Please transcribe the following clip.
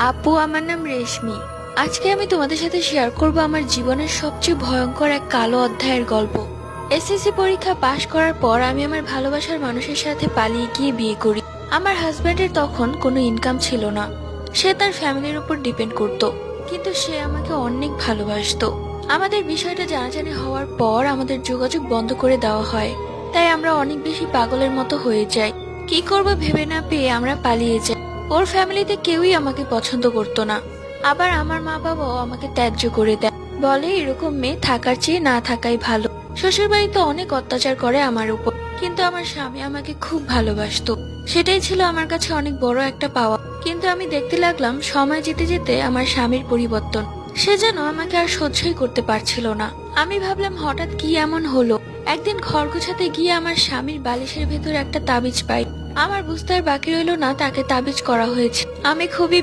আপু, আমার নাম রেশমি। আজকে আমি তোমাদের সাথে শেয়ার করব আমার জীবনের সবচেয়ে ভয়ঙ্কর এক কালো অধ্যায়ের গল্প। এসএসসি পরীক্ষা পাশ করার পর আমি আমার ভালোবাসার মানুষের সাথে পালিয়ে গিয়ে বিয়ে করি। আমার হাজব্যান্ডের তখন কোনো ইনকাম ছিল না, সে তার ফ্যামিলির উপর ডিপেন্ড করত, কিন্তু সে আমাকে অনেক ভালোবাসতো। আমাদের বিষয়টা জানাজানি হওয়ার পর আমাদের যোগাযোগ বন্ধ করে দেওয়া হয়, তাই আমরা অনেক বেশি পাগলের মতো হয়ে যাই। কি করব ভেবে না পেয়ে আমরা পালিয়ে যাই। ওর ফ্যামিলিতে কেউই আমাকে পছন্দ করতো না, আবার আমার মা বাবাও আমাকে ত্যায্য করে দেয়, বলে এরকম মেয়ে থাকার চেয়ে না থাকাই ভালো। শ্বশুর বাড়িতে অনেক অত্যাচার করে আমার উপর, কিন্তু আমার স্বামী আমাকে খুব ভালোবাসতো, সেটাই ছিল আমার কাছে অনেক বড় একটা পাওয়া। কিন্তু আমি দেখতে লাগলাম সময় যেতে যেতে আমার স্বামীর পরিবর্তন, সে যেন আমাকে আর সহ্যই করতে পারছিল না। আমি ভাবলাম হঠাৎ কি এমন হলো। একদিন ঘর গোছাতে গিয়ে আমার স্বামীর বালিশের ভেতর একটা তাবিজ পাই। আমার বুঝতে আর বাকি রইল না তাকে তাবিজ করা হয়েছে। আমি খুবই